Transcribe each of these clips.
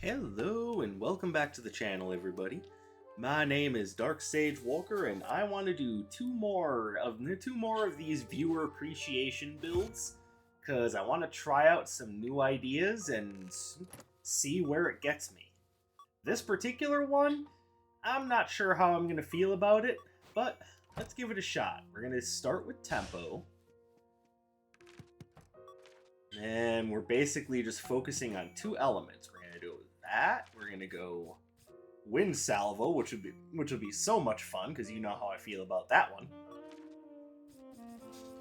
Hello and welcome back to the channel, everybody. My name is Dark Sage Walker, and I want to do two more of these viewer appreciation builds because I want to try out some new ideas and see where it gets me. This particular one, I'm not sure how I'm going to feel about it, but let's give it a shot. We're going to start with tempo. And we're basically just focusing on two elements. We're going to do that. We're going to go Wind Salvo, which will be so much fun, because you know how I feel about that one.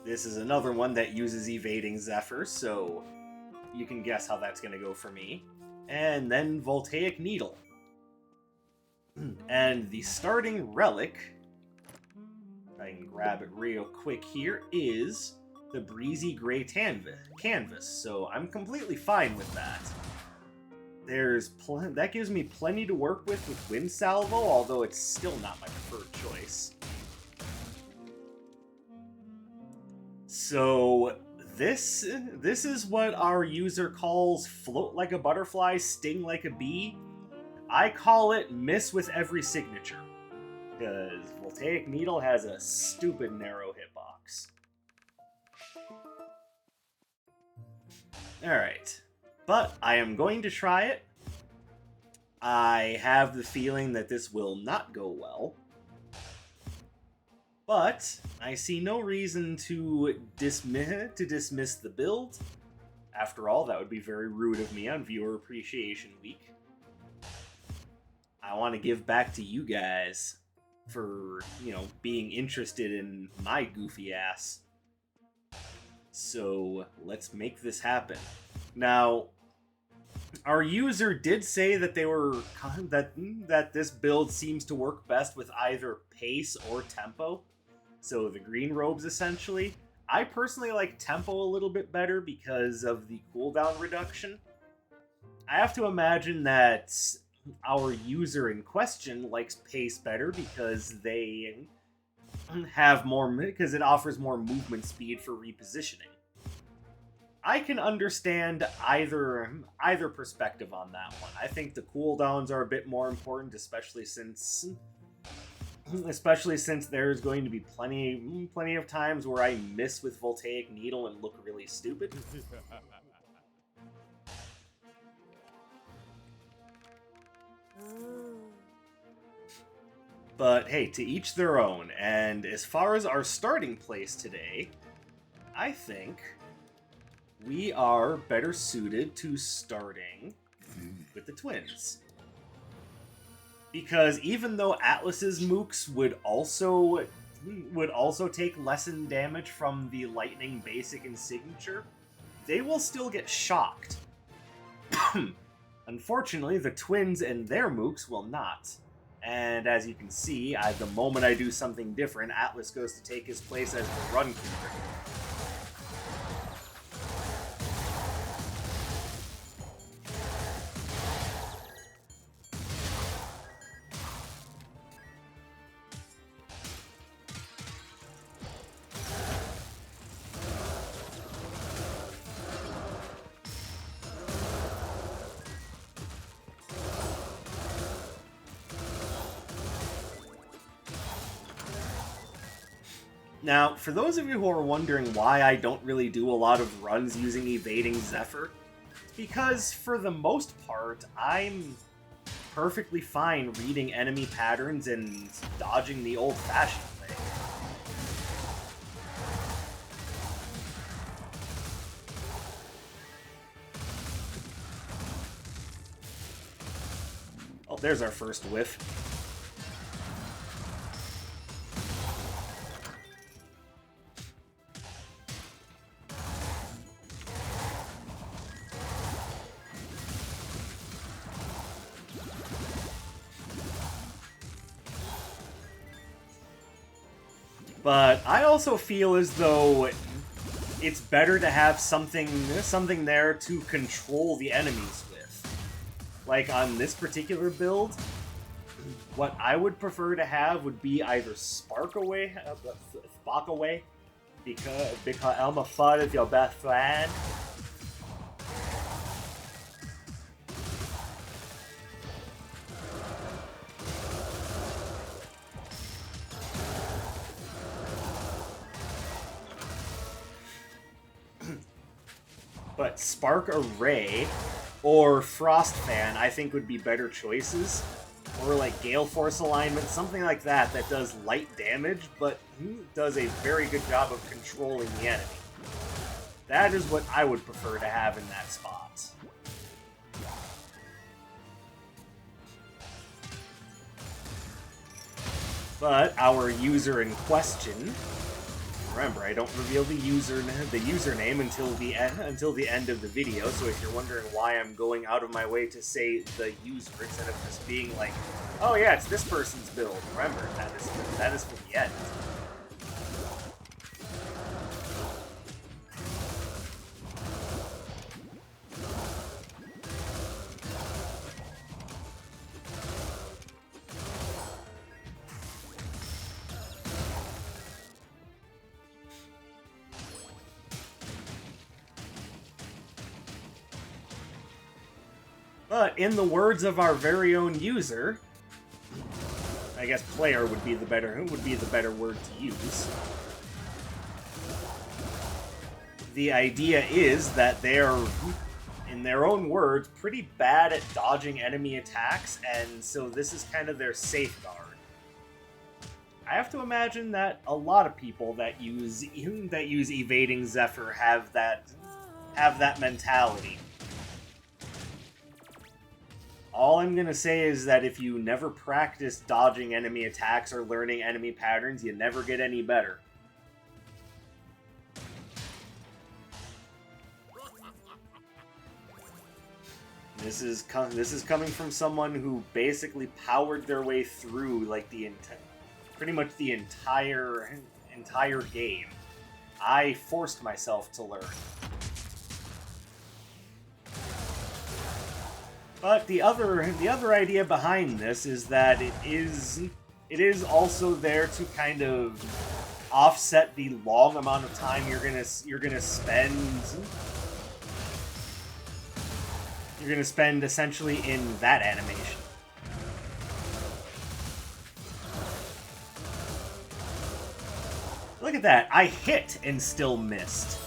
This is another one that uses Evading Zephyr, so you can guess how that's going to go for me. And then Voltaic Needle. And the starting relic, if I can grab it real quick here, is the Breezy Gray Canvas, so I'm completely fine with that. That gives me plenty to work with Wind Salvo, although it's still not my preferred choice. So this is what our user calls float like a butterfly, sting like a bee. I call it miss with every signature, because Voltaic Needle has a stupid narrow hitbox. Alright, but I am going to try it. I have the feeling that this will not go well, but I see no reason to dismiss the build. After all, that would be very rude of me on Viewer Appreciation Week. I want to give back to you guys for, being interested in my goofy ass. So let's make this happen. Now, our user did say that that this build seems to work best with either pace or tempo. So the green robes, essentially. I personally like tempo a little bit better because of the cooldown reduction. I have to imagine that our user in question likes pace better because they have more, because it offers more movement speed for repositioning. I can understand either perspective on that one. I think the cooldowns are a bit more important, especially since there's going to be plenty of times where I miss with Voltaic Needle and look really stupid. But hey, to each their own. And as far as our starting place today, I think we are better suited to starting with the twins. Because even though Atlas's mooks would also take lessen damage from the lightning basic and signature, they will still get shocked. Unfortunately, the twins and their mooks will not. And as you can see, the moment I do something different, Atlas goes to take his place as the run keeper. Now, for those of you who are wondering why I don't really do a lot of runs using Evading Zephyr, because for the most part, I'm perfectly fine reading enemy patterns and dodging the old-fashioned way. Oh, there's our first whiff. But I also feel as though it's better to have something there to control the enemies with. Like on this particular build, what I would prefer to have would be either Spark Away, because Elma Fudd is your best friend. But Spark Array or Frost Fan, I think, would be better choices. Or like Gale Force alignment, something like that that does light damage, but does a very good job of controlling the enemy. That is what I would prefer to have in that spot. But our user in question, remember, I don't reveal the username until the end of the video. So if you're wondering why I'm going out of my way to say the user instead of just being like, "Oh yeah, it's this person's build," remember that is for the end. But in the words of our very own user, I guess player would be the better word to use. The idea is that they're, in their own words, pretty bad at dodging enemy attacks, and so this is kind of their safeguard. I have to imagine that a lot of people that use Evading Zephyr have that mentality. All I'm gonna say is that if you never practice dodging enemy attacks or learning enemy patterns, you never get any better. This is coming from someone who basically powered their way through like pretty much the entire game. I forced myself to learn. But the other idea behind this is that it is also there to kind of offset the long amount of time you're gonna spend essentially in that animation. Look at that! I hit and still missed.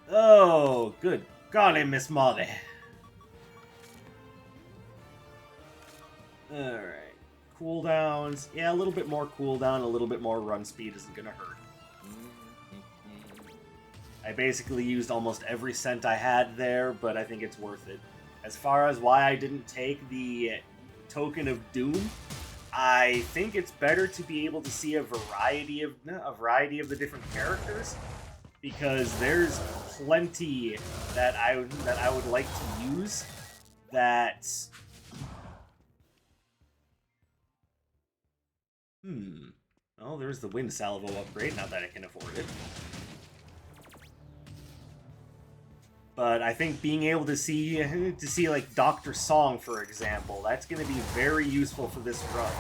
Oh, good golly, Miss Molly. Alright. Cooldowns. Yeah, a little bit more cooldown, a little bit more run speed isn't gonna hurt. I basically used almost every cent I had there, but I think it's worth it. As far as why I didn't take the Token of Doom, I think it's better to be able to see a variety of the different characters, because there's plenty that I would like to use that. Oh, there's the Wind Salvo upgrade, now that I can afford it. But I think being able to see like Dr. Song, for example, that's going to be very useful for this run.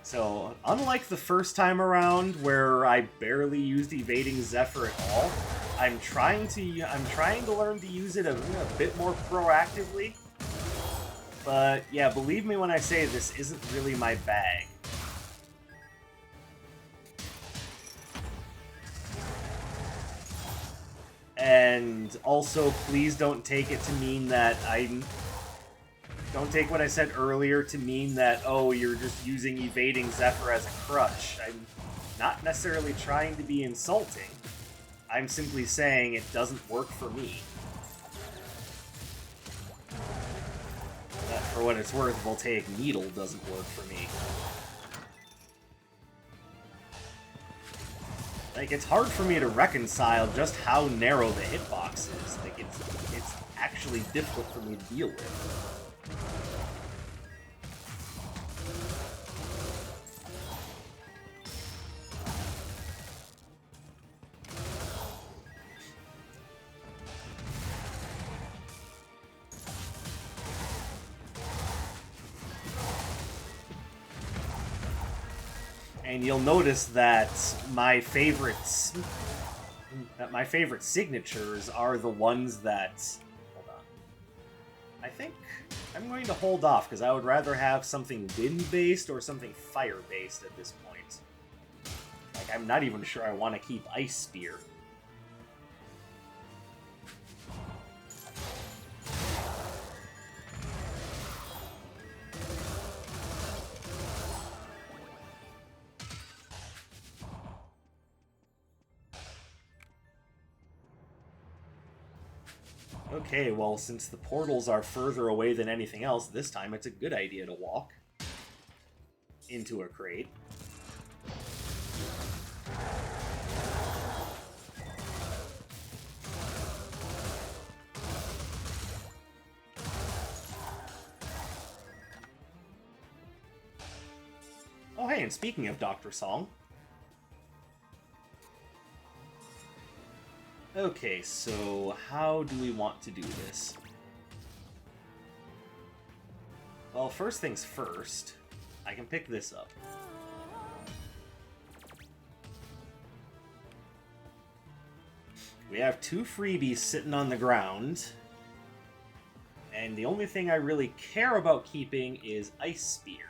So, unlike the first time around where I barely used Evading Zephyr at all, I'm trying to learn to use it a bit more proactively. But yeah, believe me when I say this isn't really my bag. And also, please don't take it to mean that don't take what I said earlier to mean that, oh, you're just using Evading Zephyr as a crutch. I'm not necessarily trying to be insulting. I'm simply saying it doesn't work for me. For what it's worth, Voltaic Needle doesn't work for me. Like, it's hard for me to reconcile just how narrow the hitbox is. Like, it's actually difficult for me to deal with. And you'll notice that my favorite signatures are the ones that... Hold on. I think I'm going to hold off, because I would rather have something wind-based or something fire-based at this point. Like, I'm not even sure I want to keep Ice Spear. Okay, well, since the portals are further away than anything else, this time it's a good idea to walk into a crate. Oh, hey, and speaking of Dr. Song... Okay, so how do we want to do this? Well, first things first, I can pick this up. We have 2 freebies sitting on the ground, and the only thing I really care about keeping is Ice Spear.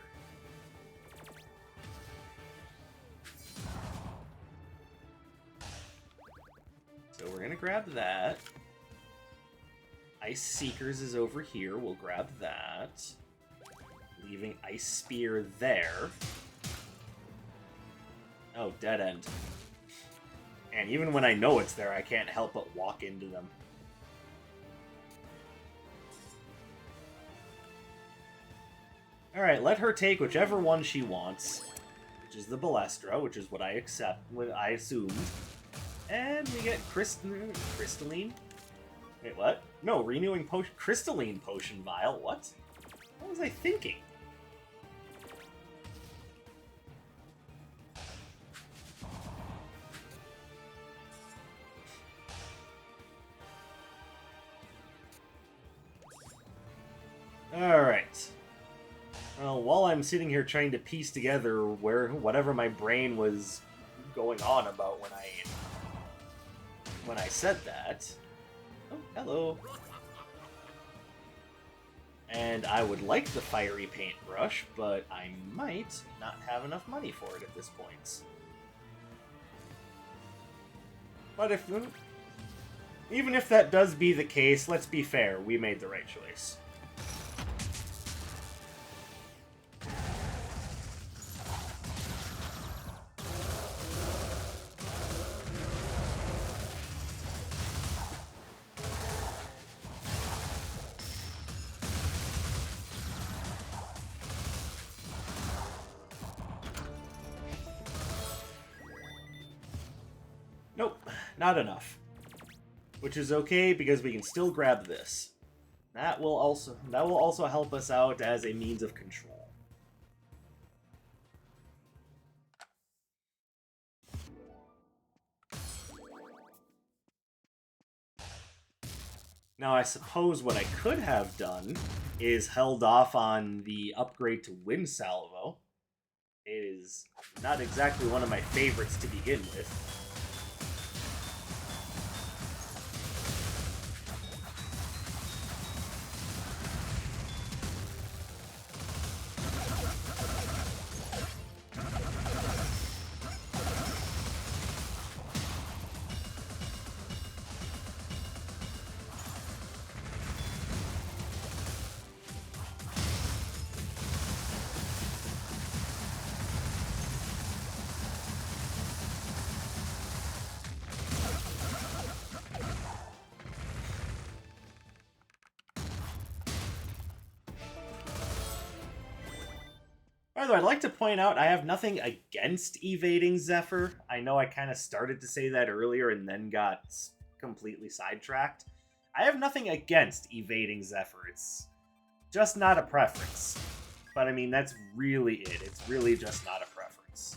So we're gonna grab that. Ice Seekers is over here. We'll grab that. Leaving Ice Spear there. Oh, dead end. And even when I know it's there, I can't help but walk into them. Alright, let her take whichever one she wants. Which is the Balestra, which is what I assumed. And we get Crystalline. Wait, what? No, Renewing Potion. Crystalline Potion Vial. What? What was I thinking? Alright. Well, while I'm sitting here trying to piece together whatever my brain was going on about when I said that. Oh, hello. And I would like the fiery paintbrush, but I might not have enough money for it at this point. But even if that does be the case, let's be fair, we made the right choice. Nope, not enough. Which is okay, because we can still grab this. That will also help us out as a means of control. Now, I suppose what I could have done is held off on the upgrade to Wind Salvo. It is not exactly one of my favorites to begin with. By the way, I'd like to point out I have nothing against Evading Zephyr. I know I kind of started to say that earlier and then got completely sidetracked. I have nothing against Evading Zephyr. It's just not a preference. But I mean, that's really it. It's really just not a preference.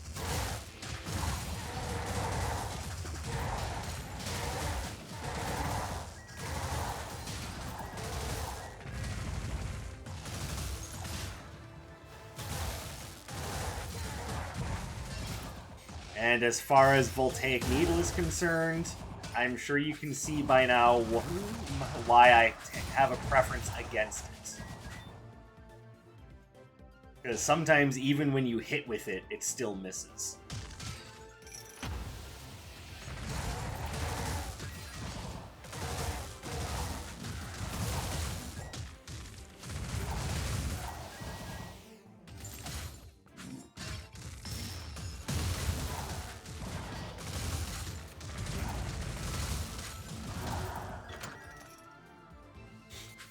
And as far as Voltaic Needle is concerned, I'm sure you can see by now why I have a preference against it. Because sometimes even when you hit with it, it still misses.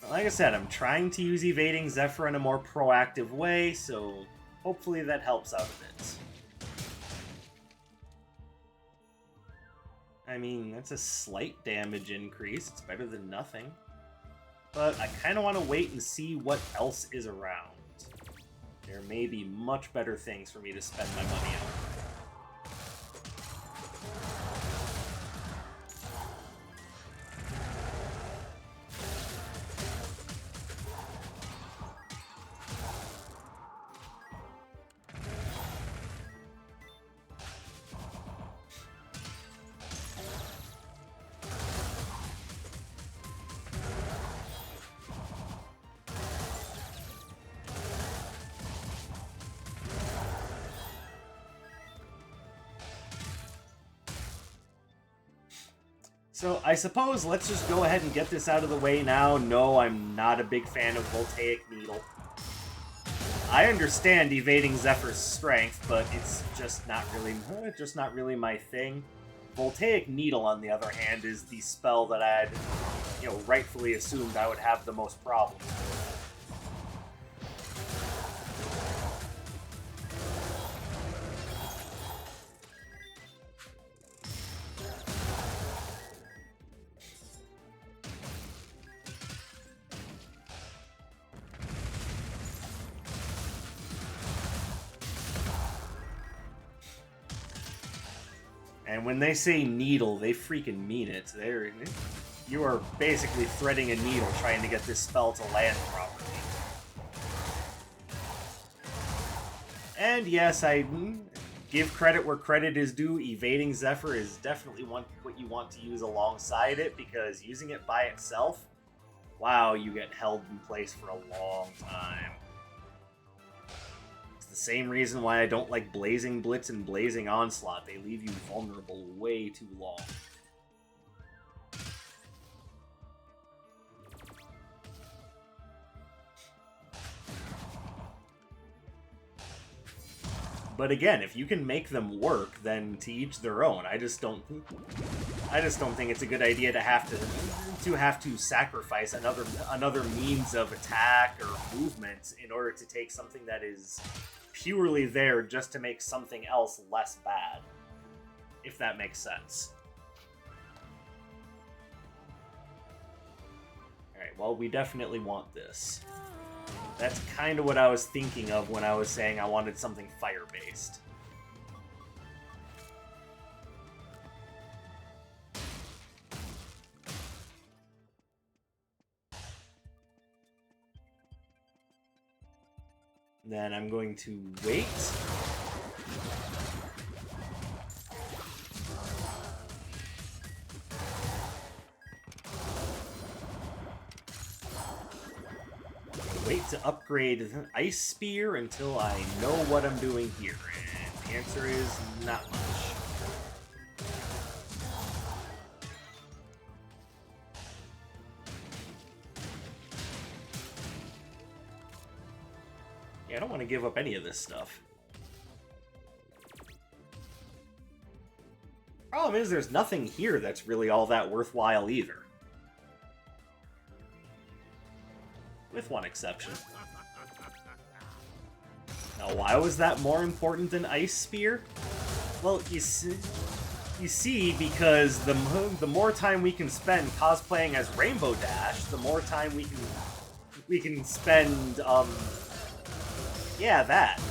Like I said, I'm trying to use Evading Zephyr in a more proactive way, so hopefully that helps out a bit. I mean, that's a slight damage increase. It's better than nothing. But I kind of want to wait and see what else is around. There may be much better things for me to spend my money on. So I suppose let's just go ahead and get this out of the way now. No, I'm not a big fan of Voltaic Needle. I understand Evading Zephyr's strength, but it's just not really my thing. Voltaic Needle, on the other hand, is the spell that I had, rightfully assumed I would have the most problems with. And when they say needle, they freaking mean it. You are basically threading a needle trying to get this spell to land properly. And yes, I give credit where credit is due. Evading Zephyr is definitely what you want to use alongside it, because using it by itself, wow, you get held in place for a long time. The same reason why I don't like Blazing Blitz and Blazing Onslaught. They leave you vulnerable way too long. But again, if you can make them work, then to each their own. I just don't think it's a good idea to have to sacrifice another means of attack or movement in order to take something that is purely there just to make something else less bad, if that makes sense. Alright, well, we definitely want this. That's kind of what I was thinking of when I was saying I wanted something fire-based. Then I'm going to wait. Wait to upgrade Ice Spear until I know what I'm doing here. And the answer is not much. I don't want to give up any of this stuff. Problem is, there's nothing here that's really all that worthwhile either. With one exception. Now, why was that more important than Ice Spear? Well, you see, because the more time we can spend cosplaying as Rainbow Dash, the more time we can spend, yeah, that.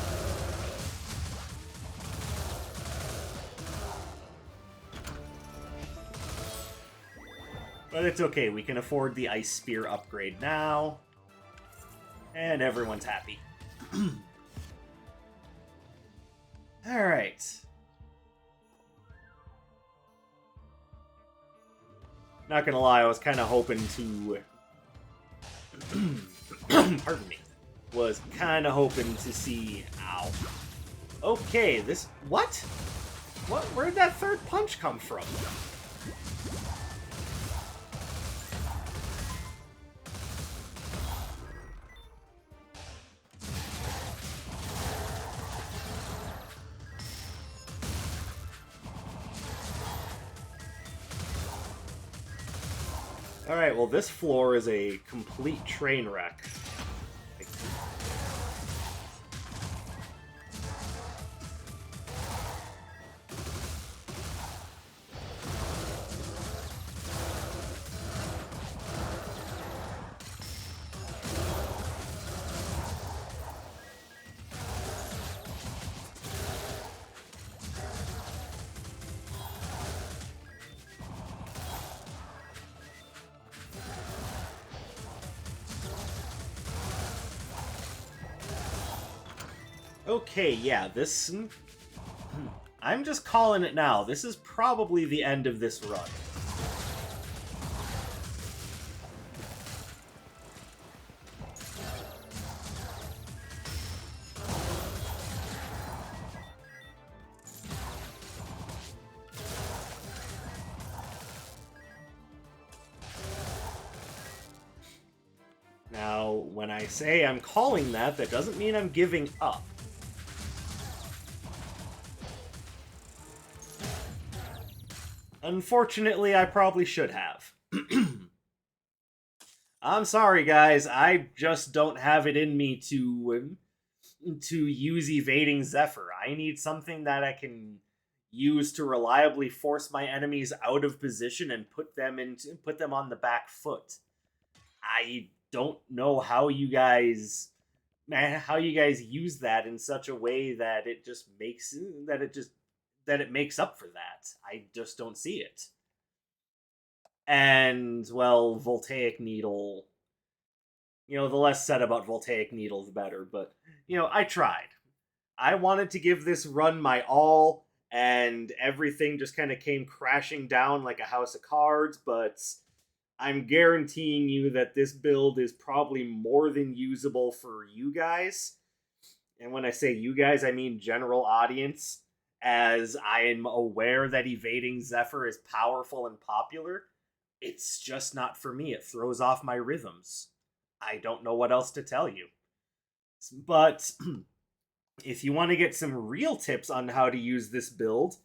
But it's okay, we can afford the Ice Spear upgrade now. And everyone's happy. Alright. Not gonna lie, I was kind of hoping to... Pardon me. Was kind of hoping to see... Ow. Okay, this... What? Where'd that third punch come from? Alright, well this floor is a complete train wreck. Okay, yeah, this... I'm just calling it now. This is probably the end of this run. Now, when I say I'm calling that, that doesn't mean I'm giving up. Unfortunately, I probably should have. I'm sorry, guys. I just don't have it in me to use Evading Zephyr. I need something that I can use to reliably force my enemies out of position and put them on the back foot. I don't know how you guys use that in such a way that it just makes that it makes up for that. I just don't see it. And, well, Voltaic Needle... You know, the less said about Voltaic Needle, the better. But, you know, I tried. I wanted to give this run my all, and everything just kind of came crashing down like a house of cards, but I'm guaranteeing you that this build is probably more than usable for you guys. And when I say you guys, I mean general audience, as I am aware that Evading Zephyr is powerful and popular. It's just not for me. It throws off my rhythms. I don't know what else to tell you. But if you want to get some real tips on how to use this build,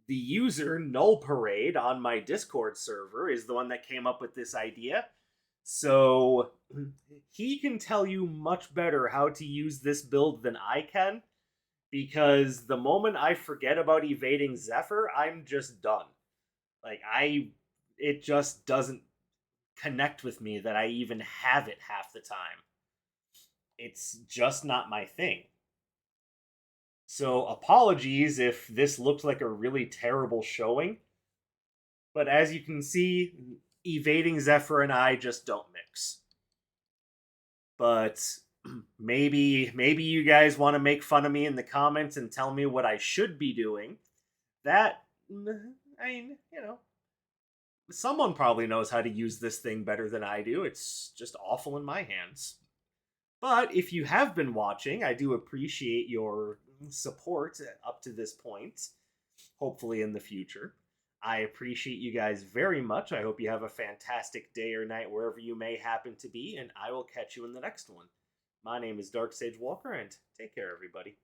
the user Null Parade on my Discord server is the one that came up with this idea. So he can tell you much better how to use this build than I can, because the moment I forget about Evading Zephyr, I'm just done. Like, it just doesn't connect with me that I even have it half the time. It's just not my thing. So apologies if this looked like a really terrible showing, but as you can see, Evading Zephyr and I just don't mix. But maybe you guys want to make fun of me in the comments and tell me what I should be doing. That, I mean, you know, someone probably knows how to use this thing better than I do. It's just awful in my hands. But if you have been watching, I do appreciate your support up to this point, hopefully in the future. I appreciate you guys very much. I hope you have a fantastic day or night wherever you may happen to be, and I will catch you in the next one. My name is Dark Sage Walker, and take care, everybody.